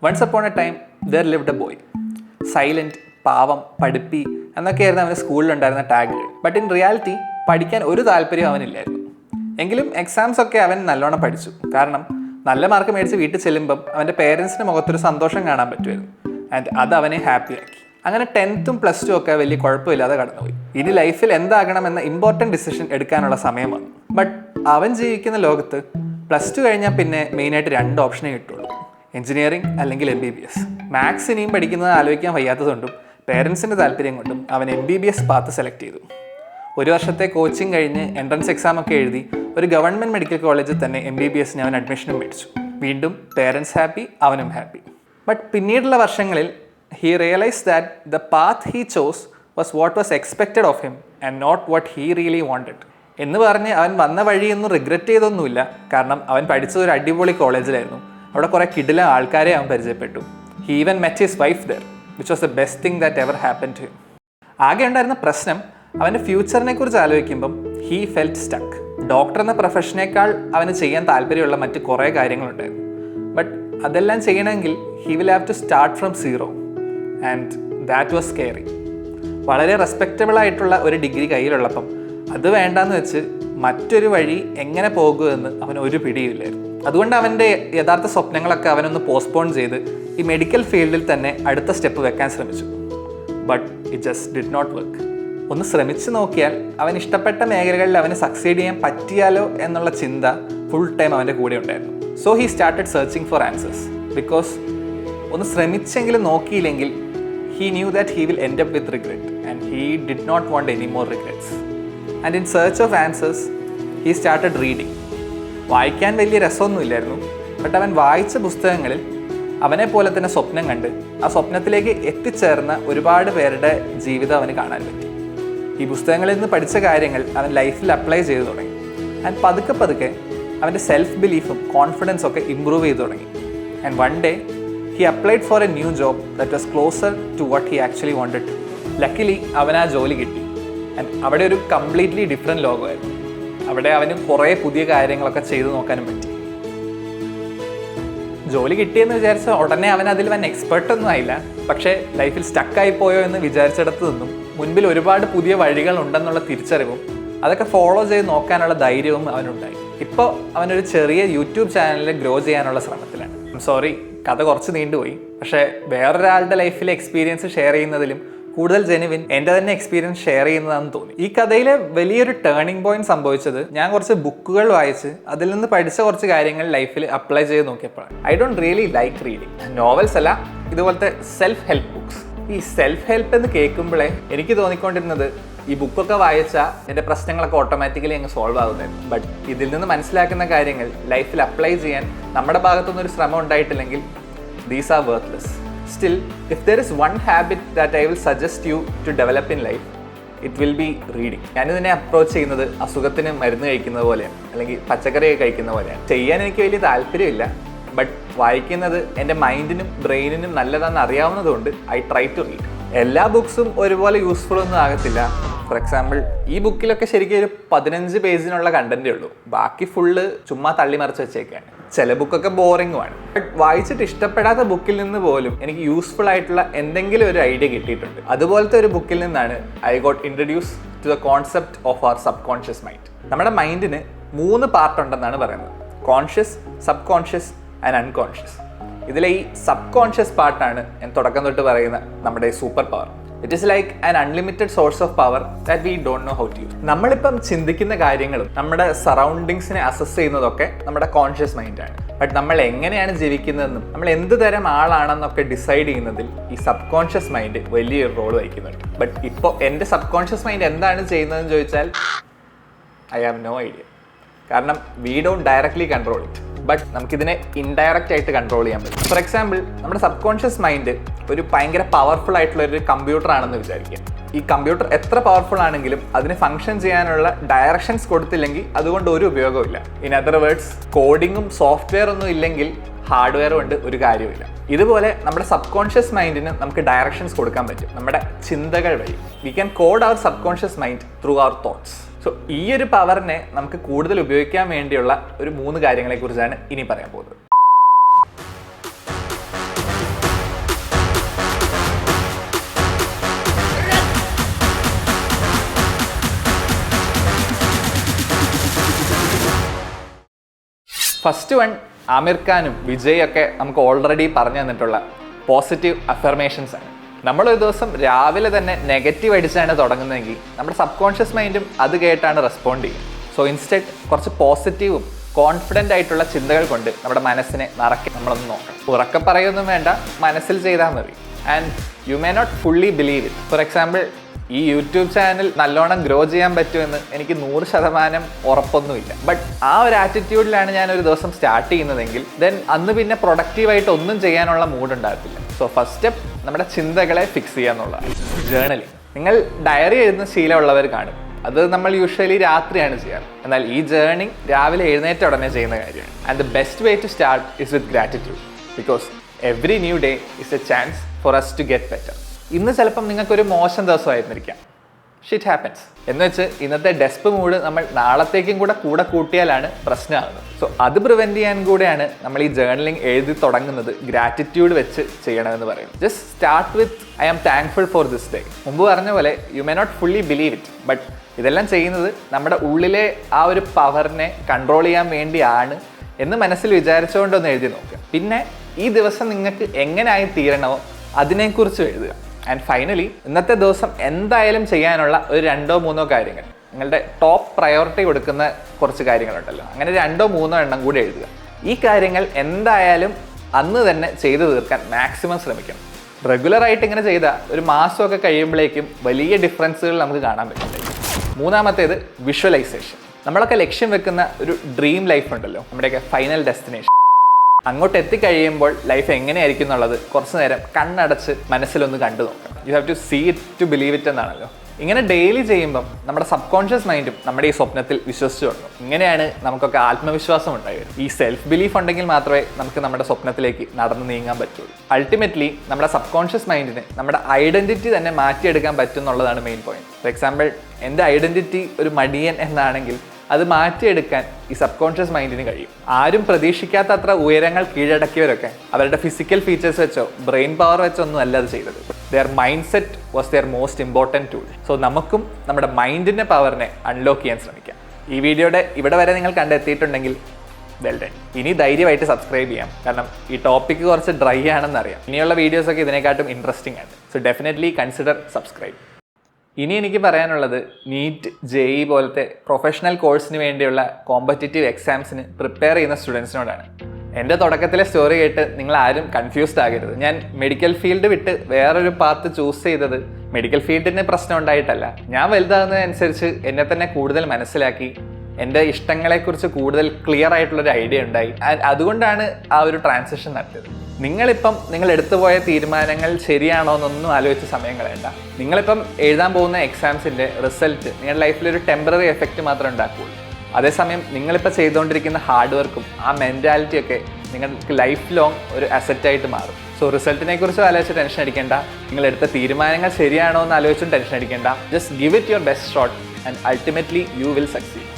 Once upon a time there lived a boy. Silent, പാവം, പഠിപ്പി എന്നൊക്കെയായിരുന്നു അവന് സ്കൂളിലുണ്ടായിരുന്ന ടാഗുകൾ. ബട്ട് ഇൻ റിയാലിറ്റി പഠിക്കാൻ ഒരു താല്പര്യം അവനില്ലായിരുന്നു. എങ്കിലും എക്സാംസ് ഒക്കെ അവൻ നല്ലോണം പഠിച്ചു. കാരണം നല്ല മാർക്ക് മേടിച്ച് വീട്ടിൽ ചെല്ലുമ്പം അവൻ്റെ പേരൻസിൻ്റെ മുഖത്തൊരു സന്തോഷം കാണാൻ പറ്റുമായിരുന്നു. ആൻഡ് അത് അവനെ ഹാപ്പിയാക്കി. അങ്ങനെ 10th പ്ലസ് 2 ഒക്കെ വലിയ കുഴപ്പമില്ലാതെ കടന്നുപോയി. ഇനി ലൈഫിൽ എന്താകണമെന്ന ഇമ്പോർട്ടൻറ്റ് ഡിസിഷൻ എടുക്കാനുള്ള സമയം വന്നു. ബട്ട് അവൻ ജീവിക്കുന്ന ലോകത്ത് പ്ലസ് 2 കഴിഞ്ഞാൽ പിന്നെ മെയിനായിട്ട് 2 ഓപ്ഷനേ കിട്ടുള്ളൂ: എഞ്ചിനീയറിംഗ് അല്ലെങ്കിൽ MBBS. മാത്സ് ഇനിയും പഠിക്കുന്നത് ആലോചിക്കാൻ വയ്യാത്തതുകൊണ്ടും പേരൻസിൻ്റെ താല്പര്യം കൊണ്ടും അവൻ MBBS പാത്ത് സെലക്ട് ചെയ്തു. 1 വർഷത്തെ കോച്ചിങ് കഴിഞ്ഞ് എൻട്രൻസ് എക്സാം ഒക്കെ എഴുതി ഒരു ഗവൺമെൻറ് മെഡിക്കൽ കോളേജിൽ തന്നെ MBBSന് അവൻ അഡ്മിഷനും മേടിച്ചു. വീണ്ടും പേരൻസ് ഹാപ്പി, അവനും ഹാപ്പി. ബട്ട് പിന്നീടുള്ള വർഷങ്ങളിൽ he realized that the path he chose was what was expected of him and not what he really wanted. എന്ന് പറഞ്ഞ് അവൻ വന്ന വഴിയൊന്നും റിഗ്രറ്റ് ചെയ്തൊന്നുമില്ല. കാരണം അവൻ പഠിച്ചത് ഒരു അടിപൊളി കോളേജിലായിരുന്നു. അവിടെ കുറേ കിടില ആൾക്കാരെ അവൻ പരിചയപ്പെട്ടു. He even met his wife there, which was the best thing that ever happened to him. ആകെ ഉണ്ടായിരുന്ന പ്രശ്നം അവൻ്റെ ഫ്യൂച്ചറിനെ കുറിച്ച് ആലോചിക്കുമ്പം he felt stuck. ഡോക്ടർ എന്ന പ്രൊഫഷനേക്കാൾ അവന് ചെയ്യാൻ താല്പര്യമുള്ള മറ്റ് കുറേ കാര്യങ്ങളുണ്ടായിരുന്നു. ബട്ട് അതെല്ലാം ചെയ്യണമെങ്കിൽ he will have to start from zero. And that was scary. വളരെ റെസ്പെക്റ്റബിൾ ആയിട്ടുള്ള ഒരു ഡിഗ്രി കയ്യിലുള്ളപ്പം അത് വേണ്ടാന്ന് വെച്ച് മറ്റൊരു വഴി എങ്ങനെ പോകുമെന്ന് അവന് ഒരു പിടിയില്ലായിരുന്നു. അതുകൊണ്ട് അവൻ്റെ യഥാർത്ഥ സ്വപ്നങ്ങളൊക്കെ അവനൊന്ന് പോസ്റ്റ്പോൺ ചെയ്ത് ഈ മെഡിക്കൽ ഫീൽഡിൽ തന്നെ അടുത്ത സ്റ്റെപ്പ് വെക്കാൻ ശ്രമിച്ചു. But it just did not work. ഒന്ന് ശ്രമിച്ചു നോക്കിയാൽ അവൻ ഇഷ്ടപ്പെട്ട മേഖലകളിൽ അവന് സക്സീഡ് ചെയ്യാൻ പറ്റിയാലോ എന്നുള്ള ചിന്ത ഫുൾ ടൈം അവൻ്റെ കൂടെ ഉണ്ടായിരുന്നു. So he started searching for answers. Because ഒന്ന് ശ്രമിച്ചെങ്കിലും നോക്കിയില്ലെങ്കിൽ he knew that he will end up with regret and he did not want any more regrets. And in search of answers, he started reading. വായിക്കാൻ വലിയ രസമൊന്നുമില്ലായിരുന്നു. But അവൻ വായിച്ച പുസ്തകങ്ങളിൽ അവനെ പോലെ തന്നെ സ്വപ്നം കണ്ട് ആ സ്വപ്നത്തിലേക്ക് എത്തിച്ചേർന്ന ഒരുപാട് പേരുടെ ജീവിതം അവന് കാണാൻ പറ്റി. ഈ പുസ്തകങ്ങളിൽ നിന്ന് പഠിച്ച കാര്യങ്ങൾ അവൻ ലൈഫിൽ അപ്ലൈ ചെയ്തു തുടങ്ങി. ആൻഡ് പതുക്കെ പതുക്കെ അവൻ്റെ സെൽഫ് ബിലീഫും കോൺഫിഡൻസും ഒക്കെ ഇമ്പ്രൂവ് ചെയ്തു തുടങ്ങി. And one day he applied for a new job that was closer to what he actually wanted to. Luckily അവന് ആ ജോലി കിട്ടി. ആൻഡ് അവിടെ ഒരു കംപ്ലീറ്റ്ലി ഡിഫറെൻറ്റ് ലോകമായിരുന്നു. അവിടെ അവന് കുറേ പുതിയ കാര്യങ്ങളൊക്കെ ചെയ്തു നോക്കാനും പറ്റി. ജോലി കിട്ടിയെന്ന് വിചാരിച്ച ഉടനെ അവൻ അതിൽ വൻ എക്സ്പെർട്ടൊന്നും ആയില്ല. പക്ഷേ ലൈഫിൽ സ്റ്റക്കായി പോയോ എന്ന് വിചാരിച്ചിടത്ത് നിന്നും മുൻപിൽ ഒരുപാട് പുതിയ വഴികൾ ഉണ്ടെന്നുള്ള തിരിച്ചറിവും അതൊക്കെ ഫോളോ ചെയ്ത് നോക്കാനുള്ള ധൈര്യവും അവനുണ്ടായി. ഇപ്പോൾ അവനൊരു ചെറിയ യൂട്യൂബ് ചാനലിൽ ഗ്രോ ചെയ്യാനുള്ള ശ്രമത്തിലാണ്. സോറി, കഥ കുറച്ച് നീണ്ടുപോയി. പക്ഷേ വേറൊരാളുടെ ലൈഫിലെ എക്സ്പീരിയൻസ് ഷെയർ ചെയ്യുന്നതിലും കൂടുതൽ ജെനുവിൻ എൻ്റെ തന്നെ എക്സ്പീരിയൻസ് ഷെയർ ചെയ്യുന്നതാണെന്ന് തോന്നി. ഈ കഥയിലെ വലിയൊരു ടേണിംഗ് പോയിന്റ് സംഭവിച്ചത് ഞാൻ കുറച്ച് ബുക്കുകൾ വായിച്ച് അതിൽ നിന്ന് പഠിച്ച കുറച്ച് കാര്യങ്ങൾ ലൈഫിൽ അപ്ലൈ ചെയ്ത് നോക്കിയപ്പോഴാണ്. I don't really like reading novels അല്ല, ഇതുപോലത്തെ സെൽഫ് ഹെൽപ്പ് ബുക്സ്. ഈ സെൽഫ് ഹെൽപ്പ് എന്ന് കേൾക്കുമ്പോഴേ എനിക്ക് തോന്നിക്കൊണ്ടിരുന്നത് ഈ ബുക്കൊക്കെ വായിച്ചാൽ എൻ്റെ പ്രശ്നങ്ങളൊക്കെ ഓട്ടോമാറ്റിക്കലി അങ്ങ് സോൾവ് ആകുമായിരുന്നു. ബട്ട് ഇതിൽ നിന്ന് മനസ്സിലാക്കുന്ന കാര്യങ്ങൾ ലൈഫിൽ അപ്ലൈ ചെയ്യാൻ നമ്മുടെ ഭാഗത്തുനിന്നൊരു ശ്രമം ഉണ്ടായിട്ടില്ലെങ്കിൽ these are worthless. Still, if there is one habit that I will suggest you to develop in life, it will be reading. ഞാനിതിനെ അപ്രോച്ച് ചെയ്യുന്നത് അസുഖത്തിന് മരുന്ന് കഴിക്കുന്നത് പോലെയാണ്, അല്ലെങ്കിൽ പച്ചക്കറിയൊക്കെ കഴിക്കുന്ന പോലെയാണ്. ചെയ്യാൻ എനിക്ക് വലിയ താല്പര്യമില്ല. ബട്ട് വായിക്കുന്നത് എൻ്റെ മൈൻഡിനും ബ്രെയിനിനും നല്ലതാണെന്ന് അറിയാവുന്നതുകൊണ്ട് ഐ ട്രൈ ടു റീഡ്. എല്ലാ ബുക്സും ഒരുപോലെ യൂസ്ഫുൾ ഒന്നും ആകത്തില്ല. ഫോർ എക്സാമ്പിൾ, ഈ ബുക്കിലൊക്കെ ശരിക്കും ഒരു 15 പേജിനുള്ള കണ്ടന്റേ ഉള്ളൂ. ബാക്കി ഫുള്ള് ചുമ്മാ തള്ളിമറിച്ച് വെച്ചേക്കാണ്. ചില ബുക്കൊക്കെ ബോറിങ്ങുമാണ്. ബട്ട് വായിച്ചിട്ട് ഇഷ്ടപ്പെടാത്ത ബുക്കിൽ നിന്ന് പോലും എനിക്ക് യൂസ്ഫുൾ ആയിട്ടുള്ള എന്തെങ്കിലും ഒരു ഐഡിയ കിട്ടിയിട്ടുണ്ട്. അതുപോലത്തെ ഒരു ബുക്കിൽ നിന്നാണ് I got introduce to the concept of our subconscious mind. നമ്മുടെ മൈൻഡിന് 3 പാർട്ട് ഉണ്ടെന്നാണ് പറയുന്നത്: conscious, subconscious and unconscious. ഇതിലെ ഈ സബ് കോൺഷ്യസ് പാർട്ടാണ് ഞാൻ തുടക്കം തൊട്ട് പറയുന്ന നമ്മുടെ super power. It is like an unlimited source of power that we don't know how to use. നമ്മളിപ്പം ചിന്തിക്കുന്ന കാര്യങ്ങളും നമ്മുടെ സറൗണ്ടിങ്സിനെ അസസ് ചെയ്യുന്നതൊക്കെ നമ്മുടെ കോൺഷ്യസ് മൈൻഡാണ്. ബട്ട് നമ്മൾ എങ്ങനെയാണ് ജീവിക്കുന്നതെന്നും നമ്മൾ എന്ത് തരം ആളാണെന്നൊക്കെ ഡിസൈഡ് ചെയ്യുന്നതിൽ ഈ സബ് കോൺഷ്യസ് മൈൻഡ് വലിയൊരു റോൾ വഹിക്കുന്നുണ്ട്. ബട്ട് ഇപ്പോൾ എൻ്റെ സബ് കോൺഷ്യസ് മൈൻഡ് എന്താണ് ചെയ്യുന്നതെന്ന് ചോദിച്ചാൽ ഐ ഹാവ് നോ ഐഡിയ. കാരണം we don't directly control it, but നമുക്കിതിനെ ഇൻഡയറക്റ്റ് ആയിട്ട് കൺട്രോൾ ചെയ്യാൻ പറ്റും. ഫോർ എക്സാമ്പിൾ, നമ്മുടെ സബ് കോൺഷ്യസ് മൈൻഡ് ഒരു ഭയങ്കര പവർഫുൾ ആയിട്ടുള്ള ഒരു കമ്പ്യൂട്ടർ ആണെന്ന് വിചാരിക്കുക. ഈ കമ്പ്യൂട്ടർ എത്ര പവർഫുൾ ആണെങ്കിലും അതിന് ഫംഗ്ഷൻ ചെയ്യാനുള്ള ഡയറക്ഷൻസ് കൊടുത്തില്ലെങ്കിൽ അതുകൊണ്ട് ഒരു ഉപയോഗമില്ല. ഇൻ അതർ വേർഡ്സ്, കോഡിങ്ങും സോഫ്റ്റ്വെയർ ഒന്നും ഇല്ലെങ്കിൽ ഹാർഡ്വെയർ കൊണ്ട് ഒരു കാര്യമില്ല. ഇതുപോലെ നമ്മുടെ സബ് കോൺഷ്യസ് മൈൻഡിന് നമുക്ക് ഡയറക്ഷൻസ് കൊടുക്കാൻ പറ്റും നമ്മുടെ ചിന്തകൾ വഴി. We can code our subconscious mind through our thoughts. So ഈ ഒരു പവറിനെ നമുക്ക് കൂടുതൽ ഉപയോഗിക്കാൻ വേണ്ടിയുള്ള ഒരു 3 കാര്യങ്ങളെക്കുറിച്ചാണ് ഇനി പറയാൻ പോകുന്നത്. ഫസ്റ്റ് വൺ ആമിർ ഖാനും വിജയൊക്കെ നമുക്ക് ഓൾറെഡി പറഞ്ഞു തന്നിട്ടുള്ള പോസിറ്റീവ് അഫർമേഷൻസ് ആണ്. നമ്മളൊരു ദിവസം രാവിലെ തന്നെ നെഗറ്റീവ് അടിച്ചാണ് തുടങ്ങുന്നതെങ്കിൽ നമ്മുടെ സബ് കോൺഷ്യസ് മൈൻഡും അത് കേട്ടാണ് റെസ്പോണ്ട് ചെയ്യുക. സോ ഇൻസ്റ്റെഡ് കുറച്ച് പോസിറ്റീവും കോൺഫിഡൻ്റ് ആയിട്ടുള്ള ചിന്തകൾ കൊണ്ട് നമ്മുടെ മനസ്സിനെ നിറയ്ക്ക് നമ്മളൊന്ന് നോക്കണം. ഉറക്കെ പറയൊന്നും വേണ്ട, മനസ്സിൽ ചെയ്താൽ മതി. And you may not fully believe it. For example, ഈ യൂട്യൂബ് ചാനൽ നല്ലോണം ഗ്രോ ചെയ്യാൻ പറ്റുമെന്ന് എനിക്ക് 100% ഉറപ്പൊന്നുമില്ല. ബട്ട് ആ ഒരു ആറ്റിറ്റ്യൂഡിലാണ് ഞാൻ ഒരു ദിവസം സ്റ്റാർട്ട് ചെയ്യുന്നതെങ്കിൽ ദെൻ അന്ന് പിന്നെ പ്രൊഡക്റ്റീവായിട്ട് ഒന്നും ചെയ്യാനുള്ള മൂഡ് ഉണ്ടാകത്തില്ല. സോ ഫസ്റ്റ് സ്റ്റെപ്പ് നമ്മുടെ ചിന്തകളെ ഫിക്സ് ചെയ്യുക എന്നുള്ളതാണ്. ജേർണലിംഗ്. നിങ്ങൾ ഡയറി എഴുതുന്ന ശീലമുള്ളവർ കാണും. അത് നമ്മൾ യൂഷ്വലി രാത്രിയാണ് ചെയ്യാറ്. എന്നാൽ ഈ ജേർണി രാവിലെ എഴുന്നേറ്റ ഉടനെ ചെയ്യുന്ന കാര്യമാണ്. And the best way to start is with gratitude. Because every new day is a chance for us to get better. ഇന്ന് ചിലപ്പം നിങ്ങൾക്കൊരു മോശം ദിവസമായിരുന്നിരിക്കാം. ഷിറ്റ് ഹാപ്പൻസ് എന്ന് വെച്ച് ഇന്നത്തെ ഡെസ്പ് മൂഡ് നമ്മൾ നാളത്തേക്കും കൂടെ കൂട്ടിയാലാണ് പ്രശ്നമാകുന്നത്. സോ അത് പ്രിവെൻറ്റ് ചെയ്യാൻ കൂടെയാണ് നമ്മൾ ഈ ജേർണലിംഗ് എഴുതി തുടങ്ങുന്നത് ഗ്രാറ്റിറ്റ്യൂഡ് വെച്ച് ചെയ്യണമെന്ന് പറയും. Just start with I am thankful for this day. മുമ്പ് പറഞ്ഞ പോലെ you may not fully believe it, but ഇതെല്ലാം ചെയ്യുന്നത് നമ്മുടെ ഉള്ളിലെ ആ ഒരു പവറിനെ കൺട്രോൾ ചെയ്യാൻ വേണ്ടിയാണ് എന്ന് മനസ്സിൽ വിചാരിച്ചുകൊണ്ടൊന്ന് എഴുതി നോക്കുക. പിന്നെ ഈ ദിവസം നിങ്ങൾക്ക് എങ്ങനെയായി തീരണമോ അതിനെക്കുറിച്ച് എഴുതുക. ആൻഡ് ഫൈനലി, ഇന്നത്തെ ദിവസം എന്തായാലും ചെയ്യാനുള്ള ഒരു 2-3 കാര്യങ്ങൾ, നിങ്ങളുടെ ടോപ്പ് പ്രയോറിറ്റി കൊടുക്കുന്ന കുറച്ച് കാര്യങ്ങളുണ്ടല്ലോ, അങ്ങനെ 2-3 എണ്ണം കൂടി എഴുതുക. ഈ കാര്യങ്ങൾ എന്തായാലും അന്ന് തന്നെ ചെയ്തു തീർക്കാൻ മാക്സിമം ശ്രമിക്കണം. റെഗുലറായിട്ട് ഇങ്ങനെ ചെയ്താൽ ഒരു മാസമൊക്കെ കഴിയുമ്പോഴേക്കും വലിയ ഡിഫറൻസുകൾ നമുക്ക് കാണാൻ പറ്റും. മൂന്നാമത്തേത് വിഷ്വലൈസേഷൻ. നമ്മളൊക്കെ ലക്ഷ്യം വെക്കുന്ന ഒരു ഡ്രീം ലൈഫ് ഉണ്ടല്ലോ, നമ്മുടെയൊക്കെ ഫൈനൽ ഡെസ്റ്റിനേഷൻ. അങ്ങോട്ട് എത്തിക്കഴിയുമ്പോൾ ലൈഫ് എങ്ങനെയായിരിക്കും എന്നുള്ളത് കുറച്ച് നേരം കണ്ണടച്ച് മനസ്സിലൊന്ന് കണ്ടു നോക്കണം. You have to see it to believe it എന്നാണല്ലോ. ഇങ്ങനെ ഡെയിലി ചെയ്യുമ്പം നമ്മുടെ സബ് കോൺഷ്യസ് മൈൻഡും നമ്മുടെ ഈ സ്വപ്നത്തിൽ വിശ്വസിച്ചു തുടങ്ങും. ഇങ്ങനെയാണ് നമുക്കൊക്കെ ആത്മവിശ്വാസം ഉണ്ടായത്. ഈ സെൽഫ് ബിലീഫ് ഉണ്ടെങ്കിൽ മാത്രമേ നമുക്ക് നമ്മുടെ സ്വപ്നത്തിലേക്ക് നടന്നു നീങ്ങാൻ പറ്റുള്ളൂ. അൾട്ടിമേറ്റ്ലി നമ്മുടെ സബ് കോൺഷ്യസ് മൈൻഡിന് നമ്മുടെ ഐഡന്റിറ്റി തന്നെ മാറ്റിയെടുക്കാൻ പറ്റും എന്നുള്ളതാണ് മെയിൻ പോയിന്റ്. ഫോർ എക്സാമ്പിൾ, എൻ്റെ ഐഡന്റിറ്റി ഒരു മടിയൻ എന്നാണെങ്കിൽ അത് മാറ്റിയെടുക്കാൻ ഈ സബ് കോൺഷ്യസ് മൈൻഡിന് കഴിയും. ആരും പ്രതീക്ഷിക്കാത്ത അത്ര ഉയരങ്ങൾ കീഴടക്കിയവരൊക്കെ അവരുടെ ഫിസിക്കൽ ഫീച്ചേഴ്സ് വെച്ചോ ബ്രെയിൻ പവർ വെച്ചോ ഒന്നും അല്ല അത് ചെയ്തത്. Their mind set was their most important tool. So നമുക്കും നമ്മുടെ മൈൻഡിൻ്റെ പവറിനെ അൺലോക്ക് ചെയ്യാൻ ശ്രമിക്കാം. ഈ വീഡിയോയുടെ ഇവിടെ വരെ നിങ്ങൾ കണ്ടെത്തിയിട്ടുണ്ടെങ്കിൽ വെൽ ഡൺ. ഇനി ധൈര്യമായിട്ട് സബ്സ്ക്രൈബ് ചെയ്യാം, കാരണം ഈ ടോപ്പിക്ക് കുറച്ച് ഡ്രൈ ആണെന്നറിയാം. ഇനിയുള്ള വീഡിയോസൊക്കെ ഇതിനെക്കാട്ടും ഇൻട്രസ്റ്റിംഗ് ആണ്. So definitely consider subscribe. ഇനി എനിക്ക് പറയാനുള്ളത് നീറ്റ്, JEE പോലത്തെ പ്രൊഫഷണൽ കോഴ്സിന് വേണ്ടിയുള്ള കോമ്പറ്റേറ്റീവ് എക്സാംസിന് പ്രിപ്പയർ ചെയ്യുന്ന സ്റ്റുഡൻസിനോടാണ്. എൻ്റെ തുടക്കത്തിലെ സ്റ്റോറി കേട്ട് നിങ്ങൾ ആരും കൺഫ്യൂസ്ഡ് ആകരുത്. ഞാൻ മെഡിക്കൽ ഫീൽഡ് വിട്ട് വേറൊരു പാത്ത് ചൂസ് ചെയ്തത് മെഡിക്കൽ ഫീൽഡിന് പ്രശ്നം ഉണ്ടായിട്ടല്ല. ഞാൻ വലുതാകുന്നതനുസരിച്ച് എന്നെ തന്നെ കൂടുതൽ മനസ്സിലാക്കി എൻ്റെ ഇഷ്ടങ്ങളെക്കുറിച്ച് കൂടുതൽ ക്ലിയർ ആയിട്ടുള്ളൊരു ഐഡിയ ഉണ്ടായി. അതുകൊണ്ടാണ് ആ ഒരു ട്രാൻസിഷൻ നടത്തിയത്. നിങ്ങളിപ്പം നിങ്ങൾ എടുത്തുപോയ തീരുമാനങ്ങൾ ശരിയാണോ എന്നൊന്നും ആലോചിച്ച് സമയം കളയണ്ട. നിങ്ങളിപ്പം എഴുതാൻ പോകുന്ന എക്സാംസിൻ്റെ റിസൾട്ട് നിങ്ങളുടെ ലൈഫിലൊരു ടെമ്പററി എഫക്റ്റ് മാത്രമേ ഉണ്ടാക്കുകയുള്ളൂ. അതേസമയം നിങ്ങളിപ്പോൾ ചെയ്തുകൊണ്ടിരിക്കുന്ന ഹാർഡ് വർക്കും ആ മെൻറ്റാലിറ്റിയൊക്കെ നിങ്ങൾക്ക് ലൈഫ് ലോങ് ഒരു അസറ്റായിട്ട് മാറും. സോ റിസൾട്ടിനെ കുറിച്ച് ആലോചിച്ച് ടെൻഷൻ അടിക്കേണ്ട. നിങ്ങൾ എടുത്ത തീരുമാനങ്ങൾ ശരിയാണോ എന്ന് ആലോചിച്ചും ടെൻഷൻ അടിക്കേണ്ട. Just give it your best shot and ultimately you will succeed.